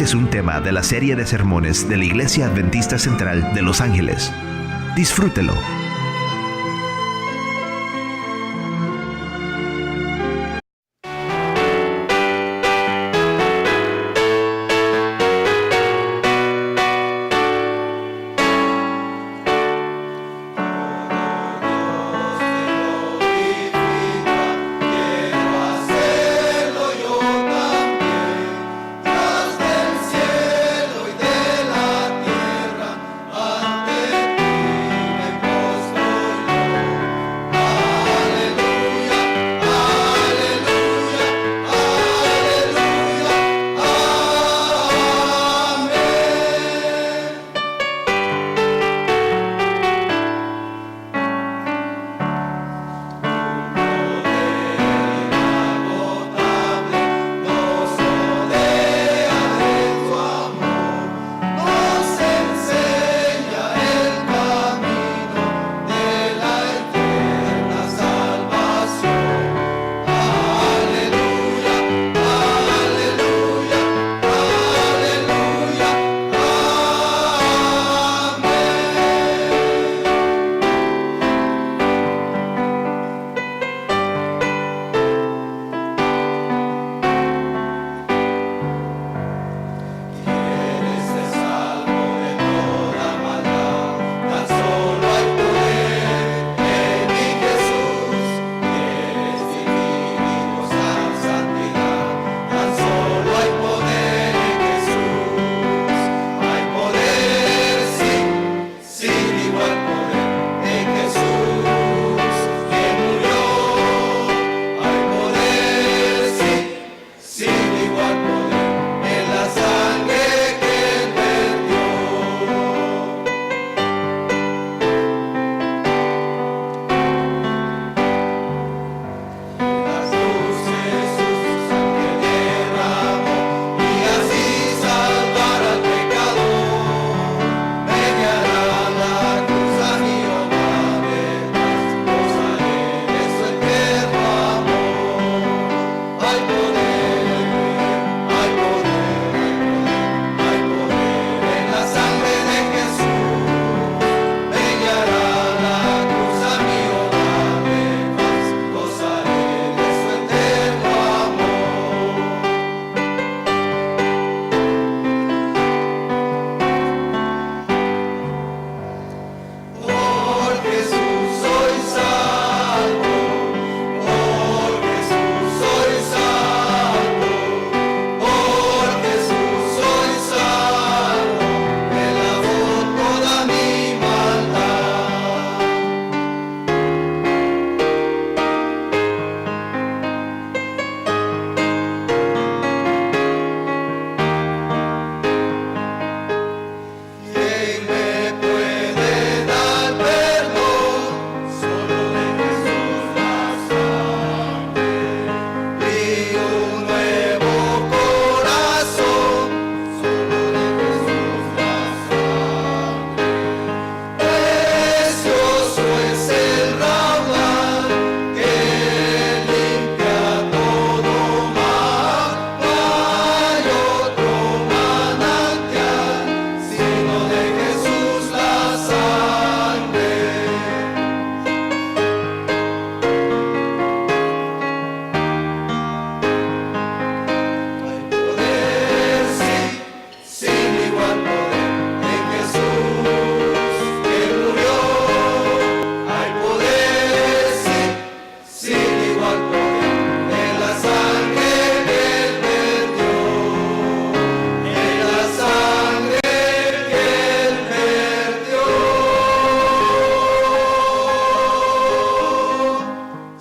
Este es un tema de la serie de sermones de la Iglesia Adventista Central de Los Ángeles. Disfrútelo.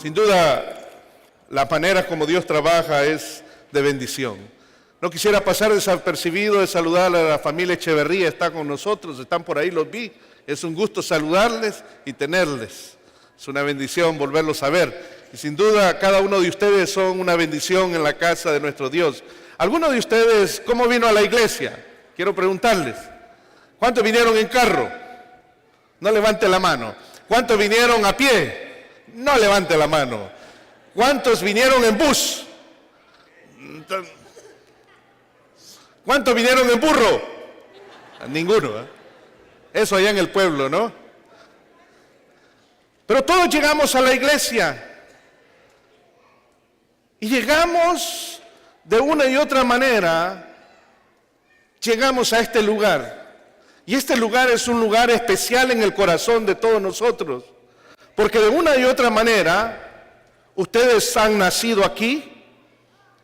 Sin duda, la manera como Dios trabaja es de bendición. No quisiera pasar desapercibido de saludar a la familia Echeverría, está con nosotros, están por ahí, los vi. Es un gusto saludarles y tenerles. Es una bendición volverlos a ver. Y sin duda, cada uno de ustedes son una bendición en la casa de nuestro Dios. ¿Alguno de ustedes cómo vino a la iglesia? Quiero preguntarles. ¿Cuántos vinieron en carro? No levante la mano. ¿Cuántos vinieron a pie? No levante la mano. ¿Cuántos vinieron en bus? ¿Cuántos vinieron en burro? Ninguno, ¿eh? Eso allá en el pueblo, ¿no? Pero todos llegamos a la iglesia. Y llegamos de una y otra manera, llegamos a este lugar. Y este lugar es un lugar especial en el corazón de todos nosotros. Porque de una y otra manera, ustedes han nacido aquí,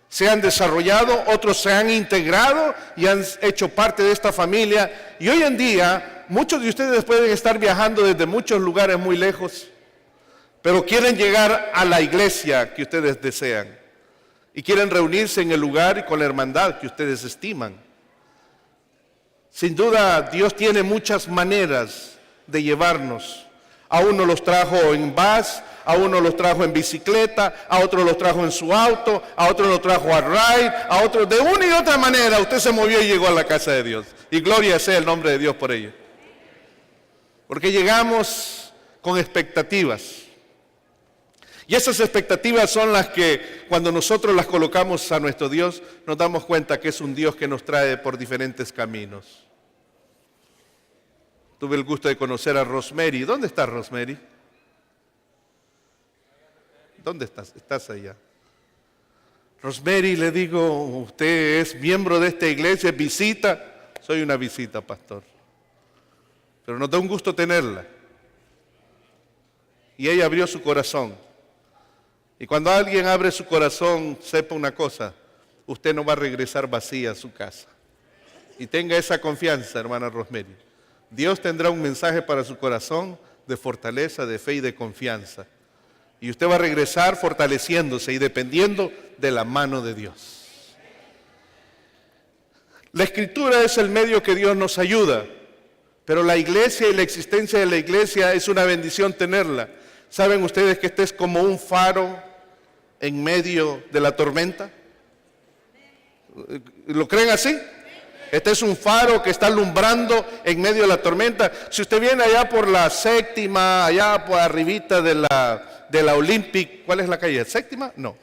se han desarrollado, otros se han integrado y han hecho parte de esta familia. Y hoy en día, muchos de ustedes pueden estar viajando desde muchos lugares muy lejos, pero quieren llegar a la iglesia que ustedes desean. Y quieren reunirse en el lugar y con la hermandad que ustedes estiman. Sin duda, Dios tiene muchas maneras de llevarnos. A uno los trajo en bus, a uno los trajo en bicicleta, a otro los trajo en su auto, a otro los trajo a ride, a otro de una y otra manera. Usted se movió y llegó a la casa de Dios. Y gloria sea el nombre de Dios por ello. Porque llegamos con expectativas. Y esas expectativas son las que cuando nosotros las colocamos a nuestro Dios, nos damos cuenta que es un Dios que nos trae por diferentes caminos. Tuve el gusto de conocer a Rosemary. ¿Dónde está Rosemary? ¿Dónde estás? Estás allá. Rosemary, le digo, usted es miembro de esta iglesia, visita. Soy una visita, pastor. Pero nos da un gusto tenerla. Y ella abrió su corazón. Y cuando alguien abre su corazón, sepa una cosa, usted no va a regresar vacía a su casa. Y tenga esa confianza, hermana Rosemary. Dios tendrá un mensaje para su corazón de fortaleza, de fe y de confianza. Y usted va a regresar fortaleciéndose y dependiendo de la mano de Dios. La Escritura es el medio que Dios nos ayuda, pero la iglesia y la existencia de la iglesia es una bendición tenerla. ¿Saben ustedes que este es como un faro en medio de la tormenta? ¿Lo creen así? Este es un faro que está alumbrando en medio de la tormenta. Si usted viene allá por la Séptima, allá por arribita de la Olympic, ¿cuál es la calle? ¿Séptima? No.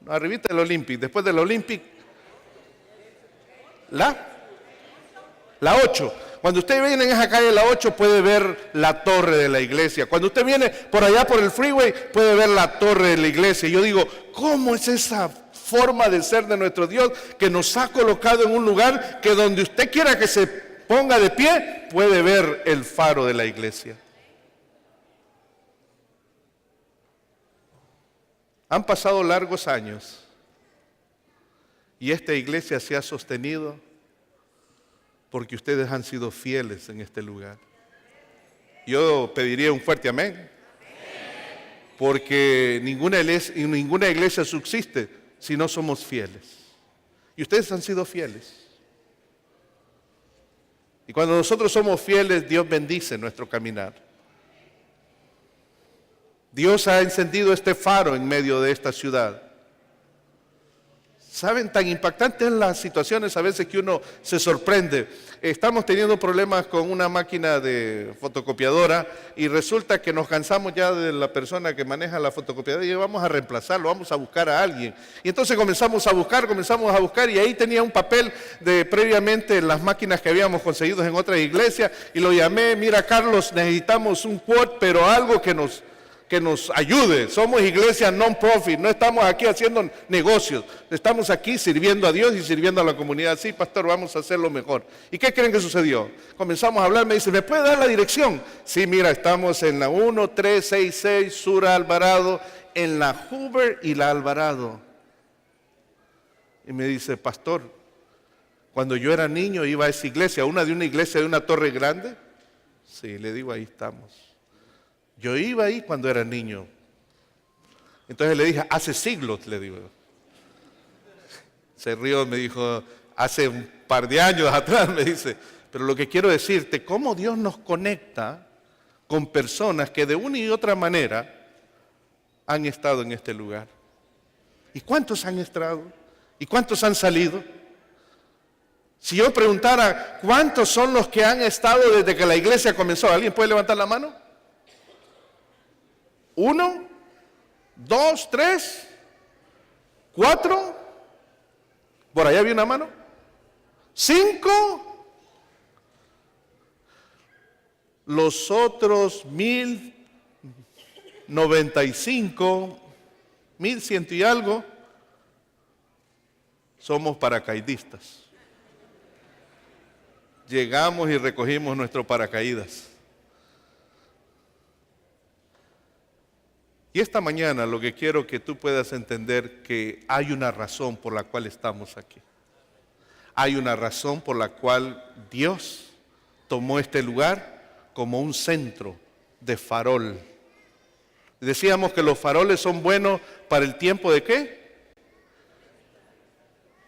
Arribita de la Olympic, después de la Olympic, la 8. Cuando usted viene en esa calle, la 8, puede ver la torre de la iglesia. Cuando usted viene por allá por el freeway, puede ver la torre de la iglesia. Yo digo, ¿cómo es esa forma de ser de nuestro Dios que nos ha colocado en un lugar que donde usted quiera que se ponga de pie, puede ver el faro de la iglesia? Han pasado largos años y esta iglesia se ha sostenido porque ustedes han sido fieles en este lugar. Yo pediría un fuerte amén, porque ninguna iglesia subsiste si no somos fieles. Y ustedes han sido fieles. Y cuando nosotros somos fieles, Dios bendice nuestro caminar. Dios ha encendido este faro en medio de esta ciudad. ¿Saben? Tan impactantes las situaciones a veces que uno se sorprende. Estamos teniendo problemas con una máquina de fotocopiadora y resulta que nos cansamos ya de la persona que maneja la fotocopiadora y vamos a reemplazarlo, vamos a buscar a alguien. Y entonces comenzamos a buscar y ahí tenía un papel de previamente las máquinas que habíamos conseguido en otra iglesia y lo llamé, mira Carlos, necesitamos un quote, pero algo que nos ayude. Somos iglesia non-profit, no estamos aquí haciendo negocios, estamos aquí sirviendo a Dios y sirviendo a la comunidad. Sí, pastor, vamos a hacerlo mejor. ¿Y qué creen que sucedió? Comenzamos a hablar, me dice, ¿me puede dar la dirección? Sí, mira, estamos en la 1366 Sur Alvarado, en la Hoover y la Alvarado. Y me dice, pastor, cuando yo era niño iba a esa iglesia, una iglesia de una torre grande. Sí, le digo, ahí estamos. Yo iba ahí cuando era niño. Entonces le dije, hace siglos, le digo. Se rió, me dijo, hace un par de años atrás, me dice. Pero lo que quiero decirte, cómo Dios nos conecta con personas que de una y otra manera han estado en este lugar. ¿Y cuántos han estado? ¿Y cuántos han salido? Si yo preguntara, ¿cuántos son los que han estado desde que la iglesia comenzó? ¿Alguien puede levantar la mano? 1, 2, 3, 4. Por allá había una mano. 5, los otros 1095, 1100 y algo, somos paracaidistas. Llegamos y recogimos nuestro paracaídas. Y esta mañana lo que quiero que tú puedas entender que hay una razón por la cual estamos aquí. Hay una razón por la cual Dios tomó este lugar como un centro de farol. Decíamos que los faroles son buenos para el tiempo ¿de qué?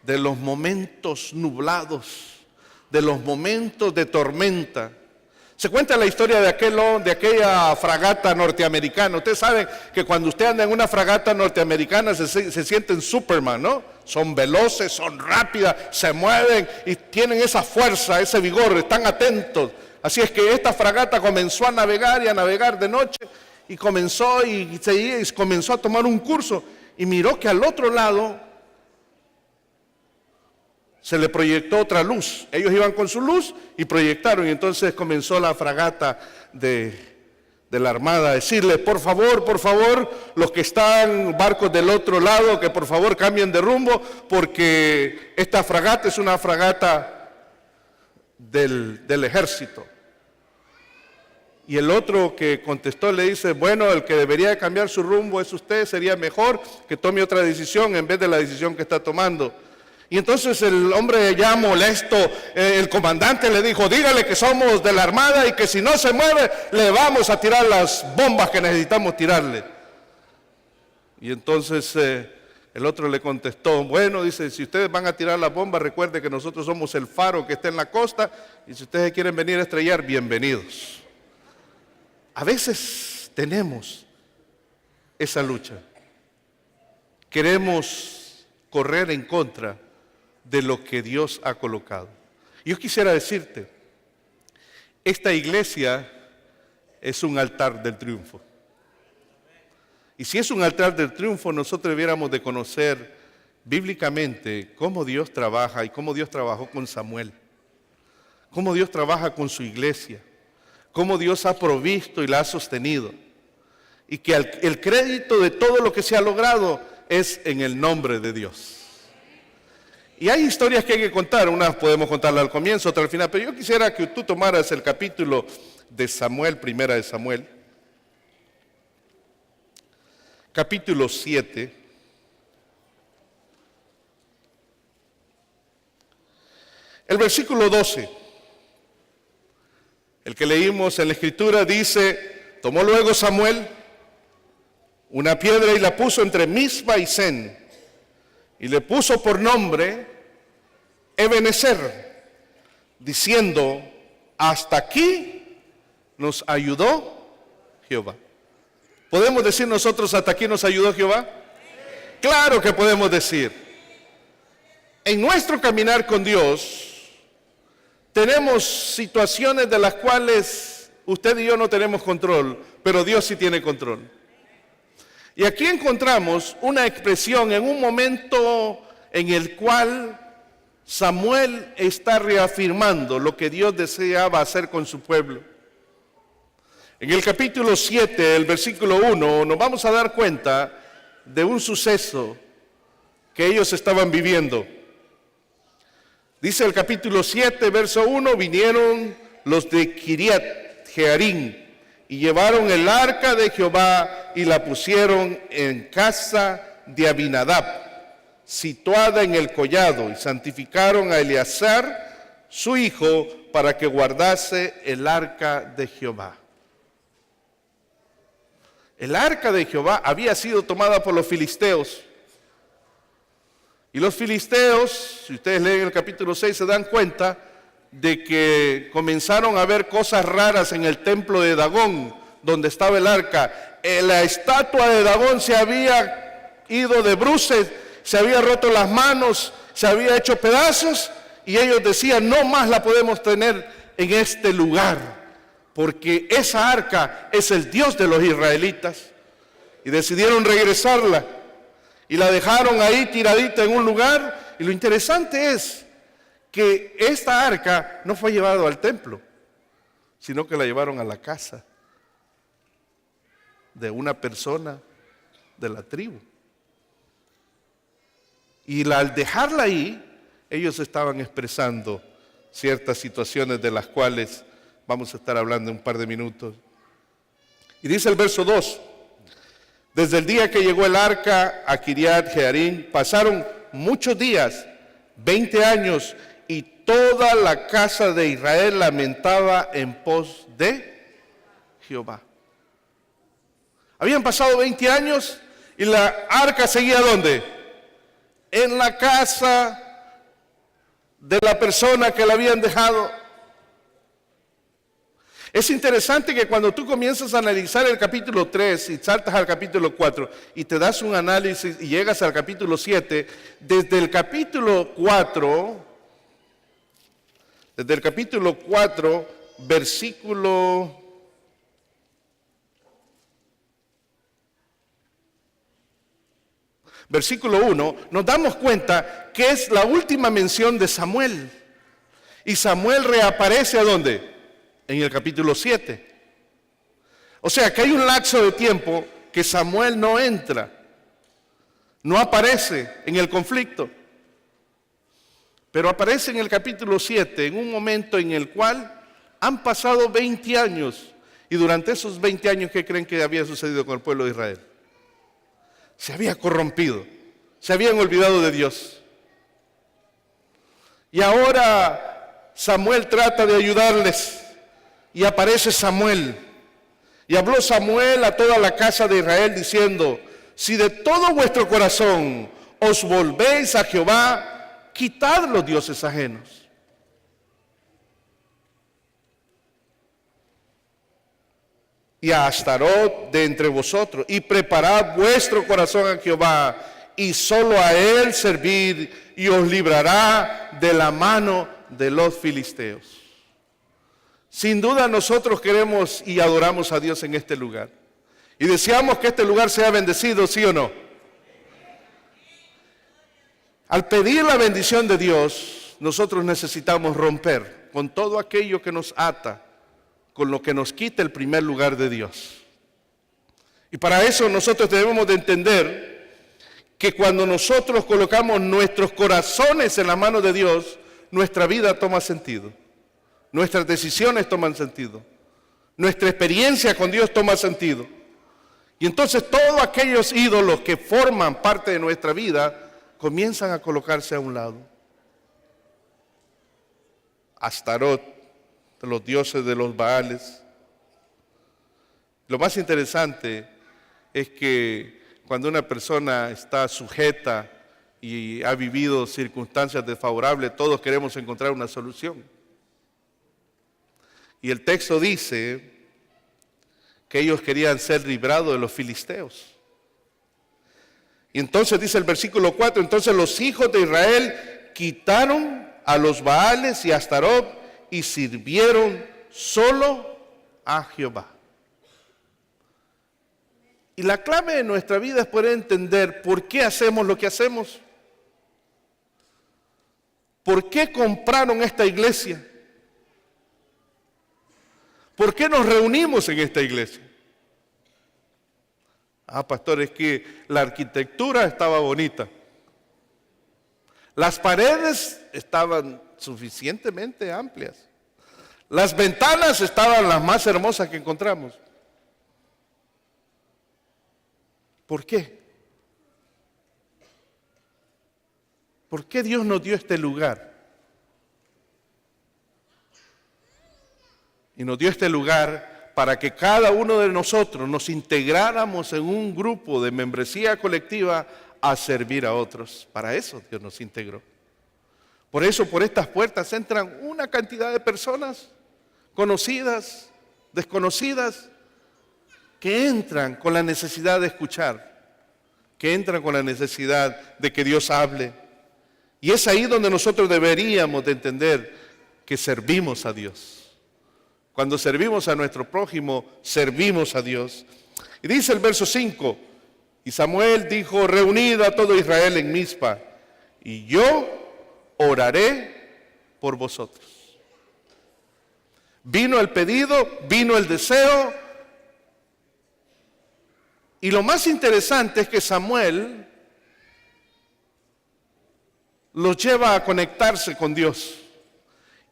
De los momentos nublados, de los momentos de tormenta. Se cuenta la historia de aquella fragata norteamericana. Ustedes saben que cuando usted anda en una fragata norteamericana se sienten Superman, ¿no? Son veloces, son rápidas, se mueven y tienen esa fuerza, ese vigor, están atentos. Así es que esta fragata comenzó a navegar y a navegar de noche y comenzó a tomar un curso y miró que al otro lado se le proyectó otra luz. Ellos iban con su luz y proyectaron. Y entonces comenzó la fragata de la armada a decirle, por favor, los que están barcos del otro lado, que por favor cambien de rumbo, porque esta fragata es una fragata del ejército. Y el otro que contestó le dice, bueno, el que debería de cambiar su rumbo es usted, sería mejor que tome otra decisión en vez de la decisión que está tomando. Y entonces el hombre ya molesto, el comandante le dijo, dígale que somos de la armada y que si no se mueve, le vamos a tirar las bombas que necesitamos tirarle. Y entonces el otro le contestó, bueno, dice, si ustedes van a tirar las bombas, recuerde que nosotros somos el faro que está en la costa y si ustedes quieren venir a estrellar, bienvenidos. A veces tenemos esa lucha. Queremos correr en contra de lo que Dios ha colocado. Yo quisiera decirte, esta iglesia es un altar del triunfo. Y si es un altar del triunfo, nosotros debiéramos de conocer bíblicamente cómo Dios trabaja y cómo Dios trabajó con Samuel, cómo Dios trabaja con su iglesia, cómo Dios ha provisto y la ha sostenido. Y que el crédito de todo lo que se ha logrado es en el nombre de Dios. Y hay historias que hay que contar, unas podemos contarlas al comienzo, otras al final, pero yo quisiera que tú tomaras el capítulo de Samuel, primera de Samuel, capítulo 7, el versículo 12, el que leímos en la Escritura dice, tomó luego Samuel una piedra y la puso entre Mispa y Sen, y le puso por nombre Ebenezer, diciendo, hasta aquí nos ayudó Jehová. ¿Podemos decir nosotros hasta aquí nos ayudó Jehová? Claro que podemos decir. En nuestro caminar con Dios, tenemos situaciones de las cuales usted y yo no tenemos control, pero Dios sí tiene control. Y aquí encontramos una expresión en un momento en el cual Samuel está reafirmando lo que Dios deseaba hacer con su pueblo. En el capítulo 7, el versículo 1, nos vamos a dar cuenta de un suceso que ellos estaban viviendo. Dice el capítulo 7, verso 1, vinieron los de Kiriat Jearim y llevaron el arca de Jehová y la pusieron en casa de Abinadab, situada en el collado, y santificaron a Eleazar, su hijo, para que guardase el arca de Jehová. El arca de Jehová había sido tomada por los filisteos. Y los filisteos, si ustedes leen el capítulo 6, se dan cuenta de que comenzaron a ver cosas raras en el templo de Dagón, donde estaba el arca. La estatua de Dagón se había ido de bruces, se había roto las manos, se había hecho pedazos, y ellos decían, no más la podemos tener en este lugar, porque esa arca es el Dios de los israelitas. Y decidieron regresarla, y la dejaron ahí tiradita en un lugar. Y lo interesante es que esta arca no fue llevada al templo, sino que la llevaron a la casa de una persona de la tribu. Y al dejarla ahí, ellos estaban expresando ciertas situaciones de las cuales vamos a estar hablando en un par de minutos. Y dice el verso 2, desde el día que llegó el arca a Kiriat Jearim, pasaron muchos días, 20 años, y toda la casa de Israel lamentaba en pos de Jehová. Habían pasado 20 años y la arca seguía ¿dónde? En la casa de la persona que la habían dejado. Es interesante que cuando tú comienzas a analizar el capítulo 3 y saltas al capítulo 4 y te das un análisis y llegas al capítulo 7, desde el capítulo 4, versículo 1, nos damos cuenta que es la última mención de Samuel. Y Samuel reaparece ¿a dónde? En el capítulo 7. O sea que hay un lapso de tiempo que Samuel no entra, no aparece en el conflicto. Pero aparece en el capítulo 7, en un momento en el cual han pasado 20 años. Y durante esos 20 años, ¿qué creen que había sucedido con el pueblo de Israel? Se había corrompido, se habían olvidado de Dios. Y ahora Samuel trata de ayudarles. Y aparece Samuel. Y habló Samuel a toda la casa de Israel diciendo, si de todo vuestro corazón os volvéis a Jehová, quitad los dioses ajenos. Y a Astarot de entre vosotros, y preparad vuestro corazón a Jehová, y solo a él servir, y os librará de la mano de los filisteos. Sin duda nosotros queremos y adoramos a Dios en este lugar. Y deseamos que este lugar sea bendecido, ¿sí o no? Al pedir la bendición de Dios, nosotros necesitamos romper con todo aquello que nos ata, con lo que nos quita el primer lugar de Dios. Y para eso nosotros debemos de entender que cuando nosotros colocamos nuestros corazones en la mano de Dios, nuestra vida toma sentido. Nuestras decisiones toman sentido. Nuestra experiencia con Dios toma sentido. Y entonces todos aquellos ídolos que forman parte de nuestra vida comienzan a colocarse a un lado. Astarot, los dioses de los Baales. Lo más interesante es que cuando una persona está sujeta y ha vivido circunstancias desfavorables, todos queremos encontrar una solución. Y el texto dice que ellos querían ser librados de los filisteos. Y entonces dice el versículo 4, entonces los hijos de Israel quitaron a los Baales y a Astarot y sirvieron solo a Jehová. Y la clave de nuestra vida es poder entender por qué hacemos lo que hacemos. ¿Por qué compraron esta iglesia? ¿Por qué nos reunimos en esta iglesia? Pastor, es que la arquitectura estaba bonita. Las paredes estaban suficientemente amplias. Las ventanas estaban las más hermosas que encontramos. ¿Por qué? ¿Por qué Dios nos dio este lugar? Y nos dio este lugar para que cada uno de nosotros nos integráramos en un grupo de membresía colectiva a servir a otros. Para eso Dios nos integró. Por eso por estas puertas entran una cantidad de personas conocidas, desconocidas, que entran con la necesidad de escuchar, que entran con la necesidad de que Dios hable. Y es ahí donde nosotros deberíamos de entender que servimos a Dios. Cuando servimos a nuestro prójimo, servimos a Dios. Y dice el verso 5, y Samuel dijo, reunid a todo Israel en Mizpa, y yo oraré por vosotros. Vino el pedido, vino el deseo, y lo más interesante es que Samuel los lleva a conectarse con Dios.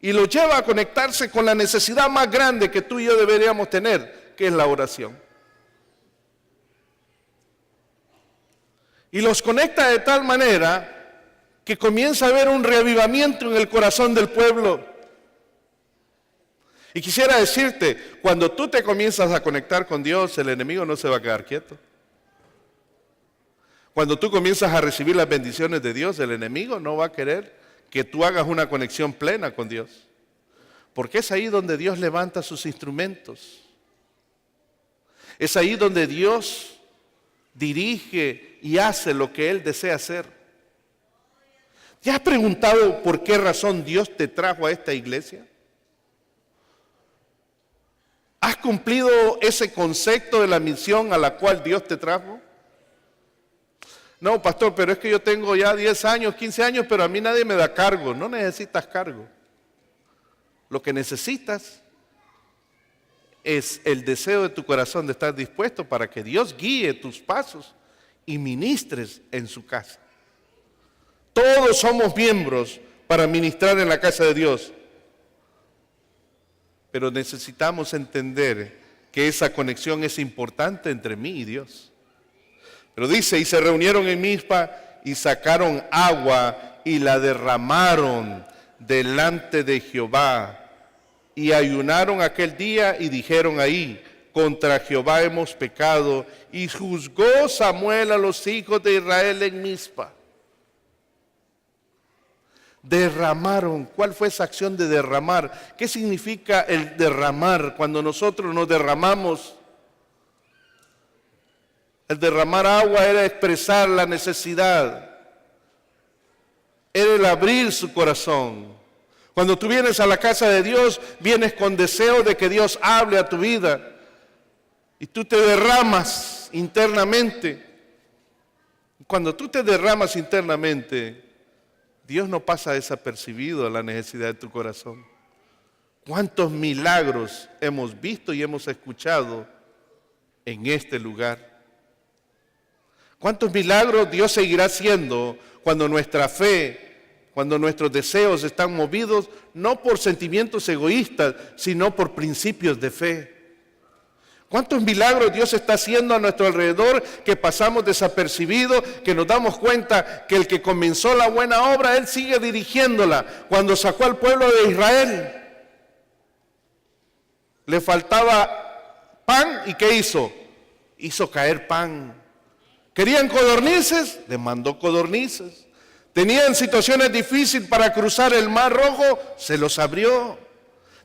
Y los lleva a conectarse con la necesidad más grande que tú y yo deberíamos tener, que es la oración. Y los conecta de tal manera que comienza a haber un reavivamiento en el corazón del pueblo. Y quisiera decirte, cuando tú te comienzas a conectar con Dios, el enemigo no se va a quedar quieto. Cuando tú comienzas a recibir las bendiciones de Dios, el enemigo no va a querer que tú hagas una conexión plena con Dios. Porque es ahí donde Dios levanta sus instrumentos. Es ahí donde Dios dirige y hace lo que Él desea hacer. ¿Ya has preguntado por qué razón Dios te trajo a esta iglesia? ¿Has cumplido ese concepto de la misión a la cual Dios te trajo? No, pastor, pero es que yo tengo ya 10 años, 15 años, pero a mí nadie me da cargo. No necesitas cargo. Lo que necesitas es el deseo de tu corazón de estar dispuesto para que Dios guíe tus pasos y ministres en su casa. Todos somos miembros para ministrar en la casa de Dios. Pero necesitamos entender que esa conexión es importante entre mí y Dios. Pero dice, y se reunieron en Mizpa y sacaron agua y la derramaron delante de Jehová. Y ayunaron aquel día y dijeron ahí, contra Jehová hemos pecado. Y juzgó Samuel a los hijos de Israel en Mizpa. Derramaron. ¿Cuál fue esa acción de derramar? ¿Qué significa el derramar? Cuando nosotros nos derramamos, el derramar agua era expresar la necesidad, era el abrir su corazón. Cuando tú vienes a la casa de Dios, vienes con deseo de que Dios hable a tu vida y tú te derramas internamente. Cuando tú te derramas internamente, Dios no pasa desapercibido a la necesidad de tu corazón. ¿Cuántos milagros hemos visto y hemos escuchado en este lugar? ¿Cuántos milagros Dios seguirá haciendo cuando nuestra fe, cuando nuestros deseos están movidos no por sentimientos egoístas, sino por principios de fe? ¿Cuántos milagros Dios está haciendo a nuestro alrededor que pasamos desapercibidos, que nos damos cuenta que el que comenzó la buena obra, Él sigue dirigiéndola? Cuando sacó al pueblo de Israel, le faltaba pan, ¿y qué hizo? Hizo caer pan. ¿Querían codornices? Les mandó codornices. ¿Tenían situaciones difíciles para cruzar el Mar Rojo? Se los abrió.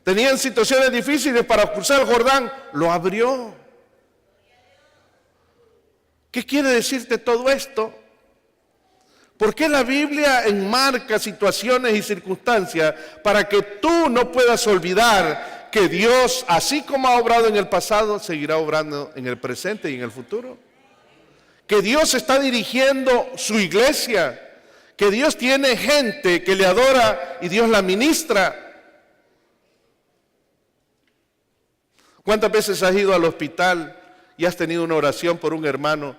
¿Tenían situaciones difíciles para cruzar el Jordán? Lo abrió. ¿Qué quiere decirte todo esto? ¿Por qué la Biblia enmarca situaciones y circunstancias para que tú no puedas olvidar que Dios, así como ha obrado en el pasado, seguirá obrando en el presente y en el futuro? Que Dios está dirigiendo su iglesia, que Dios tiene gente que le adora y Dios la ministra. ¿Cuántas veces has ido al hospital y has tenido una oración por un hermano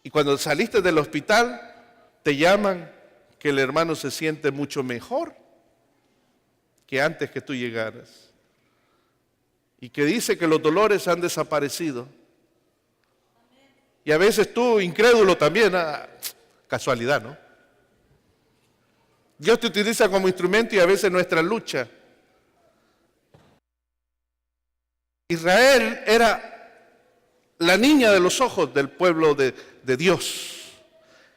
y cuando saliste del hospital te llaman que el hermano se siente mucho mejor que antes que tú llegaras y que dice que los dolores han desaparecido? Y a veces tú, incrédulo también, casualidad, ¿no? Dios te utiliza como instrumento y a veces nuestra lucha. Israel era la niña de los ojos del pueblo de Dios.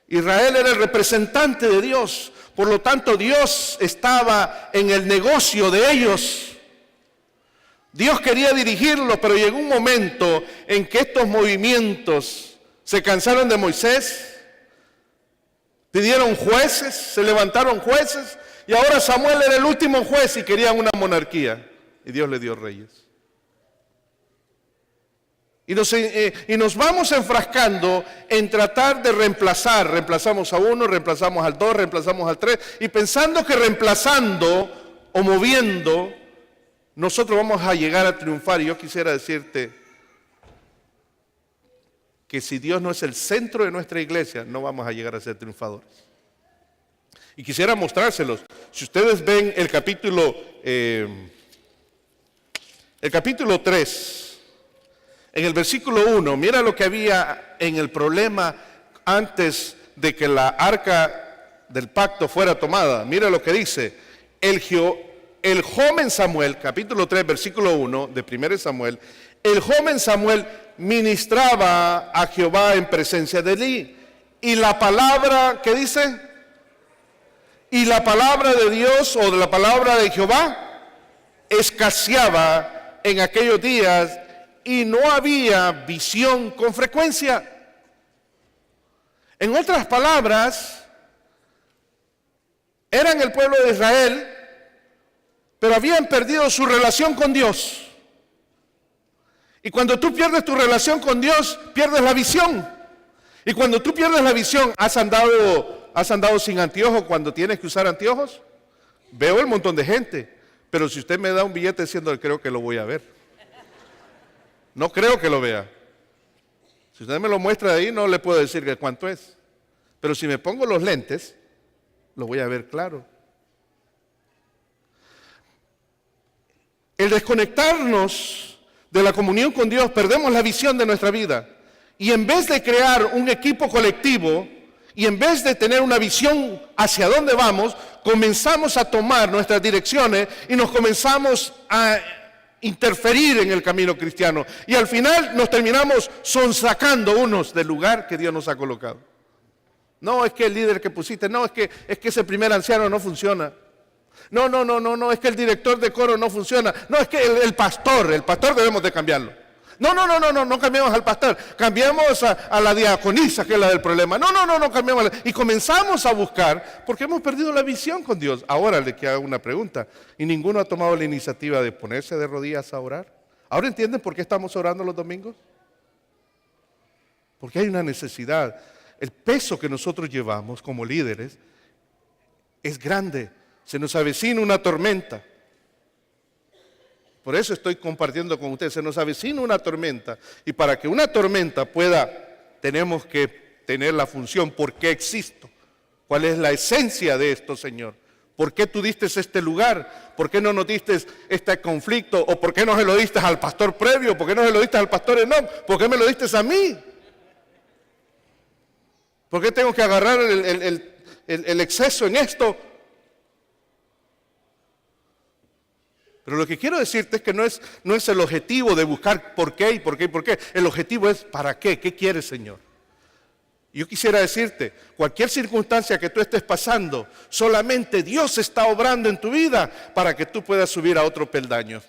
Israel era el representante de Dios. Por lo tanto, Dios estaba en el negocio de ellos. Dios quería dirigirlos, pero llegó un momento en que estos movimientos se cansaron de Moisés, pidieron jueces, se levantaron jueces, y ahora Samuel era el último juez y querían una monarquía. Y Dios le dio reyes. Y nos vamos enfrascando en tratar de reemplazar. Reemplazamos a uno, reemplazamos al dos, reemplazamos al tres. Y pensando que reemplazando o moviendo, nosotros vamos a llegar a triunfar. Y yo quisiera decirte que si Dios no es el centro de nuestra iglesia, no vamos a llegar a ser triunfadores. Y quisiera mostrárselos. Si ustedes ven el capítulo 3, en el versículo 1, mira lo que había en el problema antes de que la arca del pacto fuera tomada. Mira lo que dice. El joven Samuel, capítulo 3, versículo 1 de 1 Samuel, el joven Samuel ministraba a Jehová en presencia de Elí. Y la palabra, ¿qué dice? Y la palabra de Dios o de la palabra de Jehová escaseaba en aquellos días y no había visión con frecuencia. En otras palabras, eran el pueblo de Israel, pero habían perdido su relación con Dios. Y cuando tú pierdes tu relación con Dios, pierdes la visión. Y cuando tú pierdes la visión, ¿has andado sin anteojos cuando tienes que usar anteojos? Veo el montón de gente, pero si usted me da un billete diciendo, creo que lo voy a ver. No creo que lo vea. Si usted me lo muestra de ahí, no le puedo decir que cuánto es. Pero si me pongo los lentes, lo voy a ver claro. El desconectarnos de la comunión con Dios, perdemos la visión de nuestra vida. Y en vez de crear un equipo colectivo, y en vez de tener una visión hacia dónde vamos, comenzamos a tomar nuestras direcciones y nos comenzamos a interferir en el camino cristiano. Y al final nos terminamos sonsacando unos del lugar que Dios nos ha colocado. No, es que el líder que pusiste, no, es que ese primer anciano no funciona. No, es que el director de coro no funciona. No, es que el pastor debemos de cambiarlo. No cambiamos al pastor, cambiamos a la diaconisa, que es la del problema. No cambiamos. Y comenzamos a buscar, porque hemos perdido la visión con Dios. Ahora le quiero hacer una pregunta. ¿Y ninguno ha tomado la iniciativa de ponerse de rodillas a orar? ¿Ahora entienden por qué estamos orando los domingos? Porque hay una necesidad. El peso que nosotros llevamos como líderes es grande. Se nos avecina una tormenta. Por eso estoy compartiendo con ustedes, se nos avecina una tormenta. Y para que una tormenta tenemos que tener la función. ¿Por qué existo? ¿Cuál es la esencia de esto, Señor? ¿Por qué tú diste este lugar? ¿Por qué no nos diste este conflicto? ¿O por qué no se lo diste al pastor previo? ¿Por qué no se lo diste al pastor Enoch? ¿Por qué me lo diste a mí? ¿Por qué tengo que agarrar el exceso en esto? Pero lo que quiero decirte es que no es el objetivo de buscar por qué y por qué y por qué. El objetivo es ¿para qué? ¿Qué quieres, Señor? Yo quisiera decirte, cualquier circunstancia que tú estés pasando, solamente Dios está obrando en tu vida para que tú puedas subir a otro peldaño.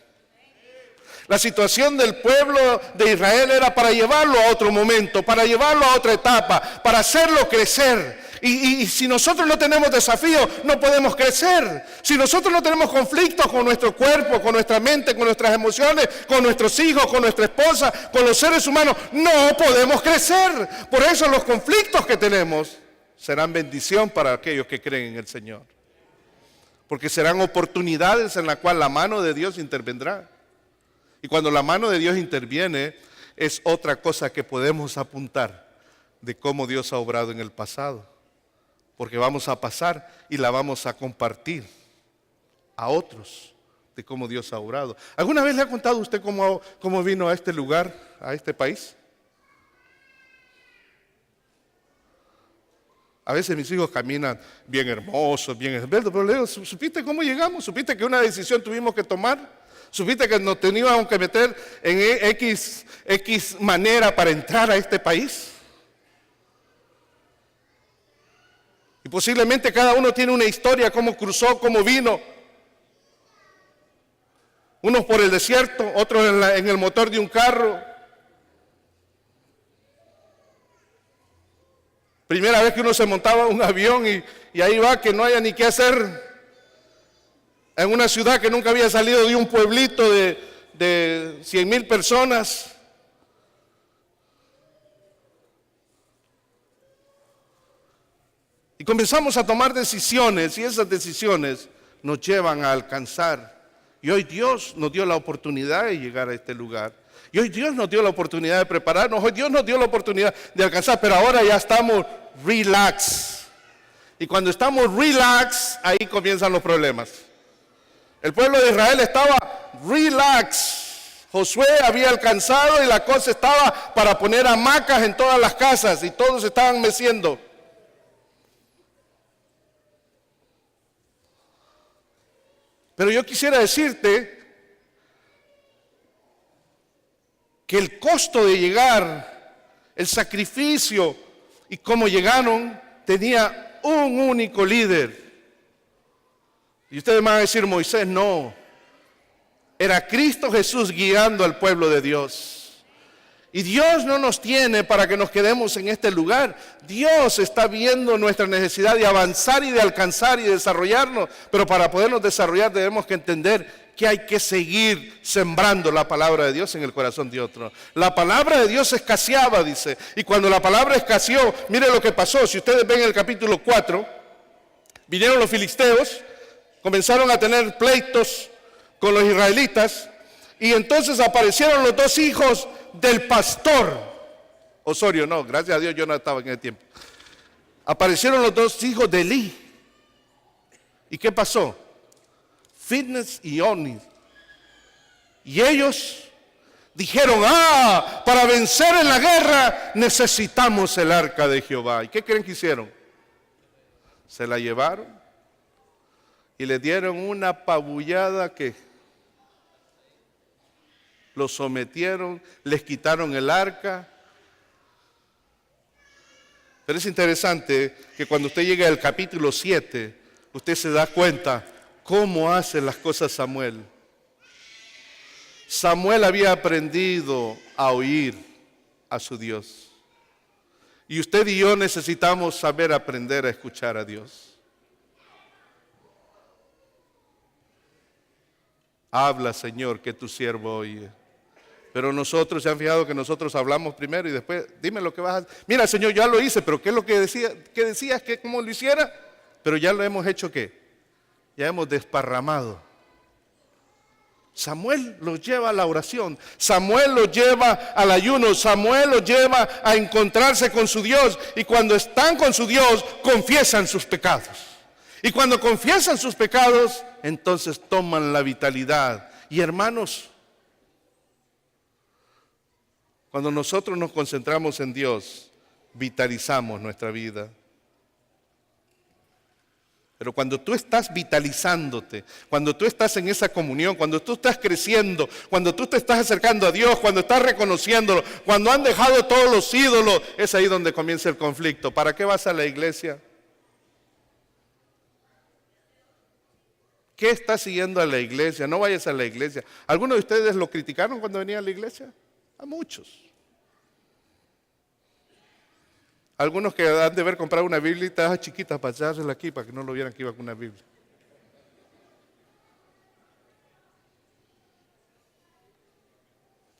La situación del pueblo de Israel era para llevarlo a otro momento, para llevarlo a otra etapa, para hacerlo crecer. Y si nosotros no tenemos desafíos, no podemos crecer. Si nosotros no tenemos conflictos con nuestro cuerpo, con nuestra mente, con nuestras emociones, con nuestros hijos, con nuestra esposa, con los seres humanos, no podemos crecer. Por eso los conflictos que tenemos serán bendición para aquellos que creen en el Señor. Porque serán oportunidades en las cuales la mano de Dios intervendrá. Y cuando la mano de Dios interviene, es otra cosa que podemos apuntar de cómo Dios ha obrado en el pasado. Porque vamos a pasar y la vamos a compartir a otros de cómo Dios ha obrado. ¿Alguna vez le ha contado usted cómo vino a este lugar, a este país? A veces mis hijos caminan bien hermosos, bien esbeltos, pero le digo, ¿supiste cómo llegamos? ¿Supiste que una decisión tuvimos que tomar? ¿Supiste que nos teníamos que meter en X manera para entrar a este país? Y posiblemente cada uno tiene una historia, cómo cruzó, cómo vino. Unos por el desierto, otros en el motor de un carro. Primera vez que uno se montaba en un avión y ahí va, que no haya ni qué hacer. En una ciudad que nunca había salido de un pueblito de 100,000 personas. comenzamos a tomar decisiones y esas decisiones nos llevan a alcanzar. Y hoy Dios nos dio la oportunidad de llegar a este lugar. Y hoy Dios nos dio la oportunidad de prepararnos. Hoy Dios nos dio la oportunidad de alcanzar. Pero ahora ya estamos relax. Y cuando estamos relax, ahí comienzan los problemas. El pueblo de Israel estaba relax. Josué había alcanzado y la cosa estaba para poner hamacas en todas las casas. Y todos estaban meciendo. Pero yo quisiera decirte que el costo de llegar, el sacrificio y cómo llegaron, tenía un único líder. Y ustedes van a decir, Moisés, no. Era Cristo Jesús guiando al pueblo de Dios. Y Dios no nos tiene para que nos quedemos en este lugar. Dios está viendo nuestra necesidad de avanzar y de alcanzar y de desarrollarnos. Pero para podernos desarrollar debemos que entender que hay que seguir sembrando la palabra de Dios en el corazón de otro. La palabra de Dios escaseaba, dice. Y cuando la palabra escaseó, mire lo que pasó. Si ustedes ven el capítulo 4, vinieron los filisteos, comenzaron a tener pleitos con los israelitas. Y entonces aparecieron los dos hijos del pastor Osorio. No, gracias a Dios yo no estaba en ese tiempo. Aparecieron los dos hijos de Elí. ¿Y qué pasó? Fitness y Oni. Y ellos dijeron, para vencer en la guerra necesitamos el arca de Jehová. ¿Y qué creen que hicieron? Se la llevaron y le dieron una apabullada que los sometieron, les quitaron el arca. Pero es interesante que cuando usted llega al capítulo 7, usted se da cuenta cómo hace las cosas Samuel. Samuel había aprendido a oír a su Dios. Y usted y yo necesitamos saber aprender a escuchar a Dios. Habla, Señor, que tu siervo oye. Pero nosotros, ¿se han fijado que nosotros hablamos primero y después, dime lo que vas a hacer? Mira, Señor, ya lo hice, pero ¿qué es lo que decía? ¿Qué decías? ¿Que cómo lo hiciera? Pero ya lo hemos hecho, ¿qué? Ya hemos desparramado. Samuel los lleva a la oración, Samuel los lleva al ayuno, Samuel los lleva a encontrarse con su Dios. Y cuando están con su Dios, confiesan sus pecados. Y cuando confiesan sus pecados, entonces toman la vitalidad. Y hermanos, cuando nosotros nos concentramos en Dios, vitalizamos nuestra vida. Pero cuando tú estás vitalizándote, cuando tú estás en esa comunión, cuando tú estás creciendo, cuando tú te estás acercando a Dios, cuando estás reconociéndolo, cuando han dejado todos los ídolos, es ahí donde comienza el conflicto. ¿Para qué vas a la iglesia? ¿Qué estás siguiendo a la iglesia? No vayas a la iglesia. ¿Algunos de ustedes lo criticaron cuando venía a la iglesia? A muchos. Algunos que han de haber comprado una Biblia chiquita para echársela aquí, para que no lo vieran que iba con una Biblia.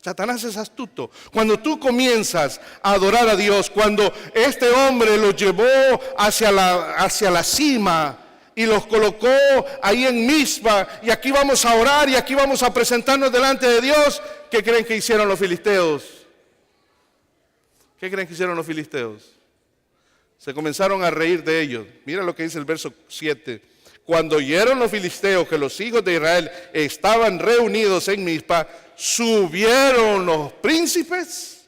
Satanás es astuto. Cuando tú comienzas a adorar a Dios, cuando este hombre los llevó hacia la cima y los colocó ahí en Mizpa, y aquí vamos a orar y aquí vamos a presentarnos delante de Dios, ¿qué creen que hicieron los filisteos? ¿Qué creen que hicieron los filisteos? Se comenzaron a reír de ellos. Mira lo que dice el verso 7. Cuando oyeron los filisteos que los hijos de Israel estaban reunidos en Mizpa, subieron los príncipes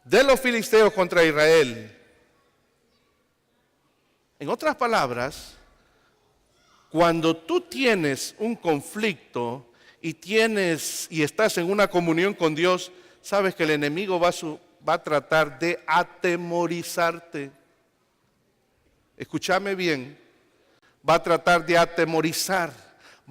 de los filisteos contra Israel. En otras palabras, cuando tú tienes un conflicto y estás en una comunión con Dios, sabes que el enemigo va a tratar de atemorizarte. Escúchame bien. Va a tratar de atemorizar.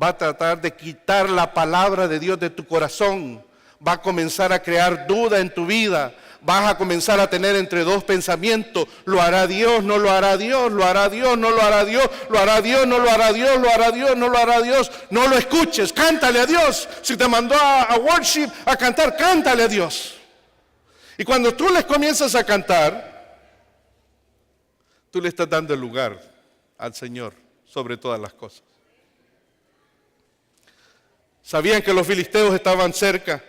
Va a tratar de quitar la palabra de Dios de tu corazón. Va a comenzar a crear duda en tu vida. Vas a comenzar a tener entre dos pensamientos. ¿Lo hará Dios? ¿No lo hará Dios? ¿Lo hará Dios? ¿No lo hará Dios? ¿Lo hará Dios? ¿No lo hará Dios? ¿Lo hará Dios? ¿No lo hará Dios? No lo escuches. Cántale a Dios. Si te mandó a worship, a cantar, cántale a Dios. Y cuando tú les comienzas a cantar, tú le estás dando el lugar al Señor sobre todas las cosas. Sabían que los filisteos estaban cerca,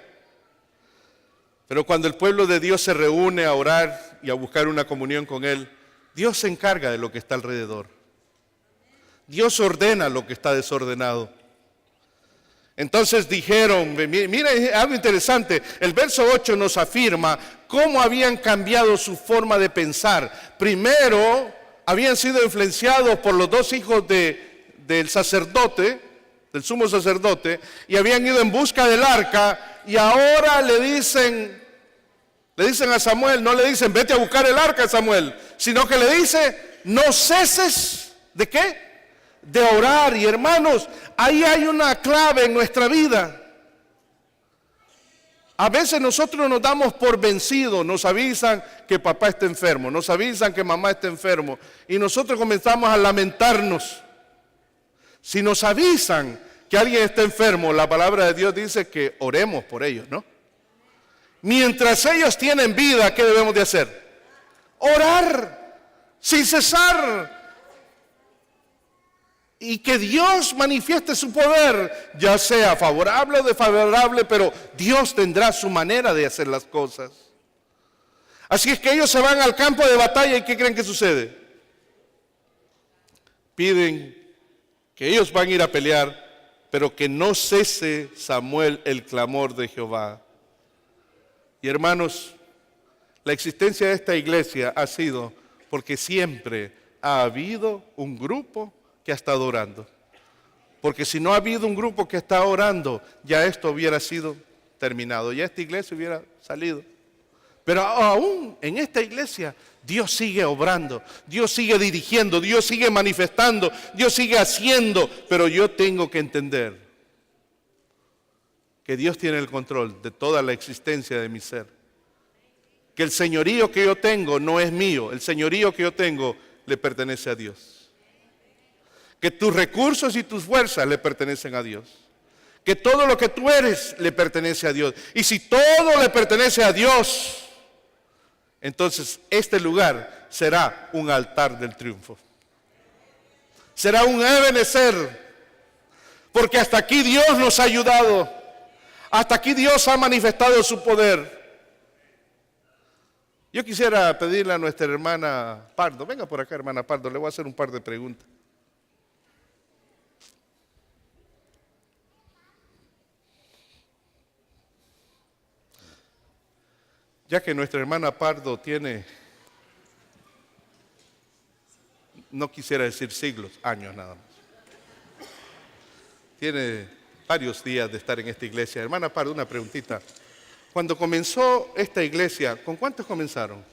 pero cuando el pueblo de Dios se reúne a orar y a buscar una comunión con Él, Dios se encarga de lo que está alrededor. Dios ordena lo que está desordenado. Entonces dijeron, miren algo interesante, el verso 8 nos afirma cómo habían cambiado su forma de pensar. Primero, habían sido influenciados por los dos hijos del sacerdote, del sumo sacerdote, y habían ido en busca del arca, y ahora le dicen a Samuel, no le dicen vete a buscar el arca, Samuel, sino que le dice no ceses, ¿de qué? De orar. Y hermanos, ahí hay una clave en nuestra vida. A veces nosotros nos damos por vencidos, nos avisan que papá está enfermo, nos avisan que mamá está enfermo, y nosotros comenzamos a lamentarnos. Si nos avisan que alguien está enfermo, la palabra de Dios dice que oremos por ellos, ¿no? Mientras ellos tienen vida, ¿qué debemos de hacer? Orar sin cesar. Y que Dios manifieste su poder, ya sea favorable o desfavorable, pero Dios tendrá su manera de hacer las cosas. Así es que ellos se van al campo de batalla y ¿qué creen que sucede? Piden que ellos van a ir a pelear, pero que no cese Samuel el clamor de Jehová. Y hermanos, la existencia de esta iglesia ha sido porque siempre ha habido un grupo que ha estado orando. Porque si no ha habido un grupo que está orando, ya esto hubiera sido terminado, ya esta iglesia hubiera salido. Pero aún en esta iglesia, Dios sigue obrando, Dios sigue dirigiendo, Dios sigue manifestando, Dios sigue haciendo. Pero yo tengo que entender que Dios tiene el control de toda la existencia de mi ser. Que el señorío que yo tengo no es mío, el señorío que yo tengo le pertenece a Dios. Que tus recursos y tus fuerzas le pertenecen a Dios. Que todo lo que tú eres le pertenece a Dios. Y si todo le pertenece a Dios, entonces este lugar será un altar del triunfo. Será un Ebenezer. Porque hasta aquí Dios nos ha ayudado. Hasta aquí Dios ha manifestado su poder. Yo quisiera pedirle a nuestra hermana Pardo, venga por acá hermana Pardo, le voy a hacer un par de preguntas. Ya que nuestra hermana Pardo tiene, no quisiera decir siglos, años nada más. Tiene varios días de estar en esta iglesia. Hermana Pardo, una preguntita. Cuando comenzó esta iglesia, ¿con cuántos comenzaron?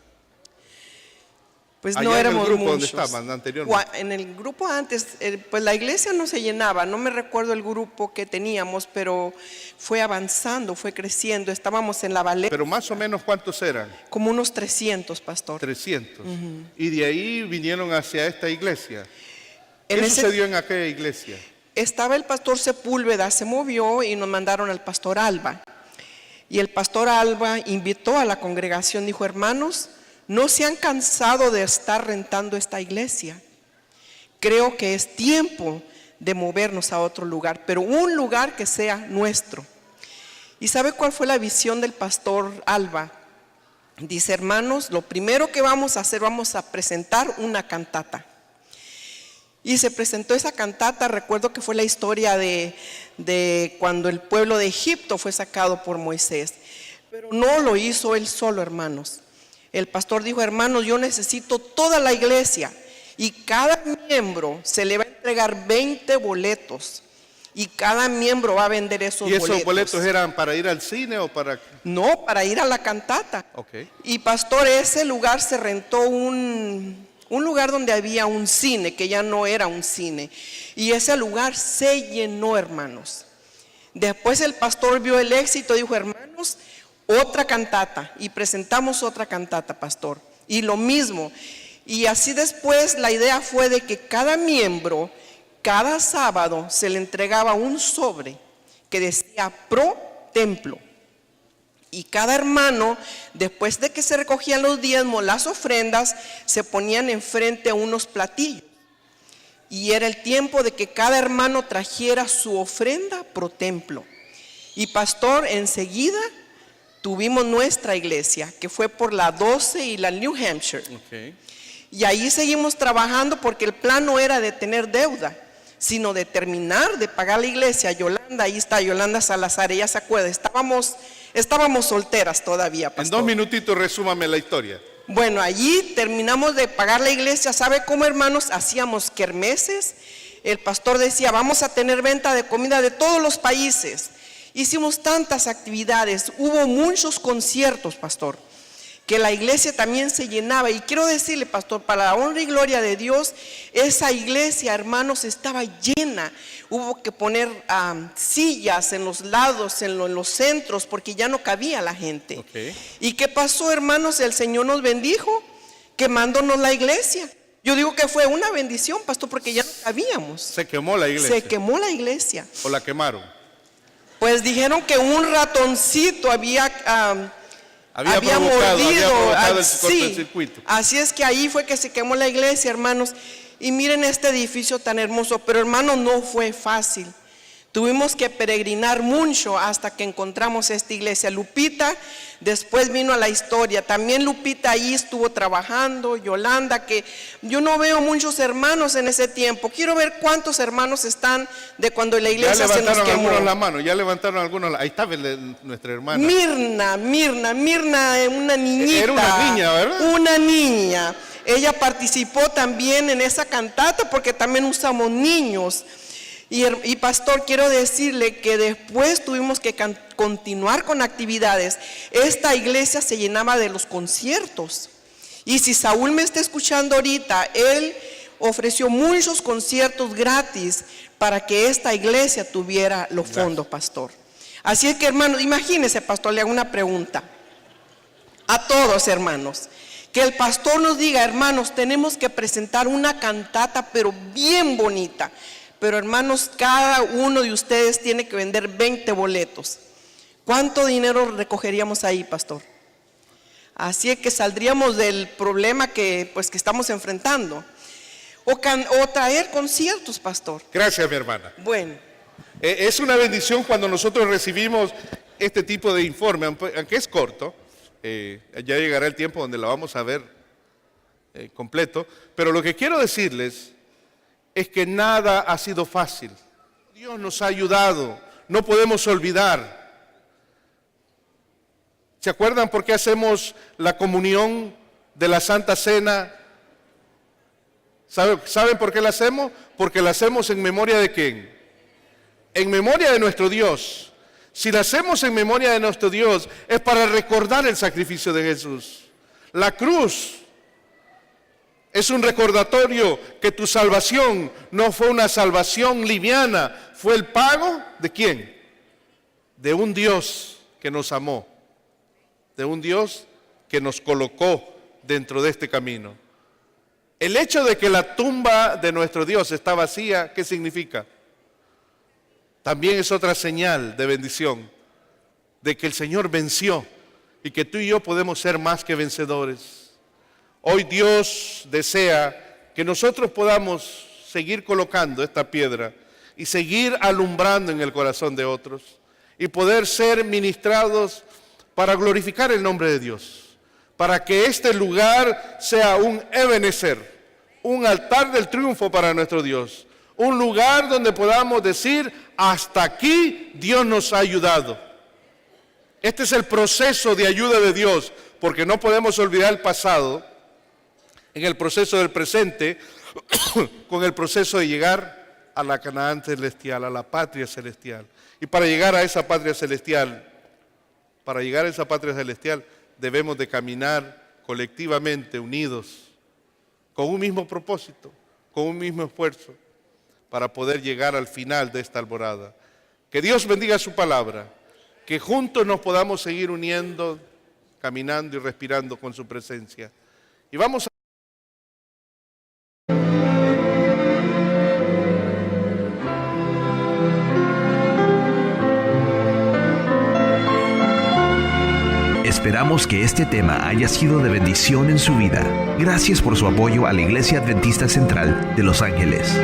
Pues allá no éramos en el grupo muchos. donde estaban anteriormente. En el grupo antes, pues la iglesia no se llenaba, no me recuerdo el grupo que teníamos, pero fue avanzando, fue creciendo, estábamos en la Valera. Pero más o menos ¿cuántos eran? Como unos 300, pastor. 300. Y de ahí vinieron hacia esta iglesia. ¿Qué En sucedió en aquella iglesia? Estaba el pastor Sepúlveda, se movió y nos mandaron al pastor Alba. Y el pastor Alba invitó a la congregación, dijo, hermanos, no se han cansado de estar rentando esta iglesia. Creo que es tiempo de movernos a otro lugar, pero un lugar que sea nuestro. ¿Y sabe cuál fue la visión del pastor Alba? Dice, hermanos, lo primero que vamos a hacer, vamos a presentar una cantata. Y se presentó esa cantata. Recuerdo que fue la historia de cuando el pueblo de Egipto fue sacado por Moisés. Pero no lo hizo él solo, hermanos. El pastor dijo, hermanos, yo necesito toda la iglesia. Y cada miembro se le va a entregar 20 boletos. Y cada miembro va a vender esos boletos. ¿Y esos boletos eran para ir al cine o para...? No, para ir a la cantata. Okay. Y pastor, ese lugar se rentó un lugar donde había un cine, que ya no era un cine. Y ese lugar se llenó, hermanos. Después el pastor vio el éxito, dijo, hermanos, otra cantata. Y presentamos otra cantata, pastor. Y lo mismo. Y así después la idea fue de que cada miembro, cada sábado, se le entregaba un sobre que decía pro templo. Y cada hermano, después de que se recogían los diezmos, las ofrendas, se ponían enfrente a unos platillos. Y era el tiempo de que cada hermano trajera su ofrenda pro templo. Y pastor, enseguida tuvimos nuestra iglesia, que fue por la 12 y la New Hampshire. Okay. Y ahí seguimos trabajando porque el plan no era de tener deuda, sino de terminar de pagar la iglesia. Yolanda, ahí está Yolanda Salazar, ella se acuerda, estábamos solteras todavía, pastor. En 2 minutitos resúmame la historia. Bueno, allí terminamos de pagar la iglesia. ¿Sabe cómo, hermanos? Hacíamos kermeses. El pastor decía, vamos a tener venta de comida de todos los países. Hicimos tantas actividades, hubo muchos conciertos, pastor, que la iglesia también se llenaba. Y quiero decirle, pastor, para la honra y gloria de Dios, esa iglesia, hermanos, estaba llena. Hubo que poner sillas en los lados, en los centros, porque ya no cabía la gente. Okay. ¿Y qué pasó, hermanos? El Señor nos bendijo, quemándonos la iglesia. Yo digo que fue una bendición, pastor, porque ya no cabíamos. Se quemó la iglesia. Se quemó la iglesia. ¿O la quemaron? Pues dijeron que un ratoncito había provocado mordido, el sí. cortocircuito. Así es que ahí fue que se quemó la iglesia, hermanos. Y miren este edificio tan hermoso, pero hermanos, no fue fácil. Tuvimos que peregrinar mucho hasta que encontramos esta iglesia. Lupita después vino a la historia. También Lupita ahí estuvo trabajando. Yolanda, que yo no veo muchos hermanos en ese tiempo. Quiero ver cuántos hermanos están de cuando la iglesia se nos quemó. Ya levantaron algunos la mano, ya levantaron algunos. Ahí está nuestra hermana. Mirna, una niñita. Era una niña, ¿verdad? Una niña. Ella participó también en esa cantata porque también usamos niños. Y pastor, quiero decirle que después tuvimos que continuar con actividades. Esta iglesia se llenaba de los conciertos. Y si Saúl me está escuchando ahorita, él ofreció muchos conciertos gratis para que esta iglesia tuviera los fondos, pastor. Así es que, hermanos, imagínense, pastor, le hago una pregunta a todos, hermanos. Que el pastor nos diga, hermanos, tenemos que presentar una cantata, pero bien bonita. Pero hermanos, cada uno de ustedes tiene que vender 20 boletos. ¿Cuánto dinero recogeríamos ahí, pastor? Así es que saldríamos del problema que estamos enfrentando. O traer conciertos, pastor. Gracias, mi hermana. Bueno. Es una bendición cuando nosotros recibimos este tipo de informe, aunque es corto. Ya llegará el tiempo donde lo vamos a ver completo. Pero lo que quiero decirles es que nada ha sido fácil. Dios nos ha ayudado, no podemos olvidar. ¿Se acuerdan por qué hacemos la comunión de la Santa Cena? ¿Saben por qué la hacemos? Porque la hacemos en memoria de ¿quién? En memoria de nuestro Dios. Si la hacemos en memoria de nuestro Dios, es para recordar el sacrificio de Jesús. La cruz es un recordatorio que tu salvación no fue una salvación liviana, fue el pago ¿de quién? De un Dios que nos amó, de un Dios que nos colocó dentro de este camino. El hecho de que la tumba de nuestro Dios está vacía, ¿qué significa? También es otra señal de bendición, de que el Señor venció y que tú y yo podemos ser más que vencedores. Hoy Dios desea que nosotros podamos seguir colocando esta piedra y seguir alumbrando en el corazón de otros y poder ser ministrados para glorificar el nombre de Dios, para que este lugar sea un Ebenezer, un altar del triunfo para nuestro Dios, un lugar donde podamos decir, hasta aquí Dios nos ha ayudado. Este es el proceso de ayuda de Dios, porque no podemos olvidar el pasado en el proceso del presente con el proceso de llegar a la Canaán celestial, a la patria celestial. Y para llegar a esa patria celestial, debemos de caminar colectivamente, unidos, con un mismo propósito, con un mismo esfuerzo, para poder llegar al final de esta alborada. Que Dios bendiga su palabra, que juntos nos podamos seguir uniendo, caminando y respirando con su presencia. Y vamos a Esperamos que este tema haya sido de bendición en su vida. Gracias por su apoyo a la Iglesia Adventista Central de Los Ángeles.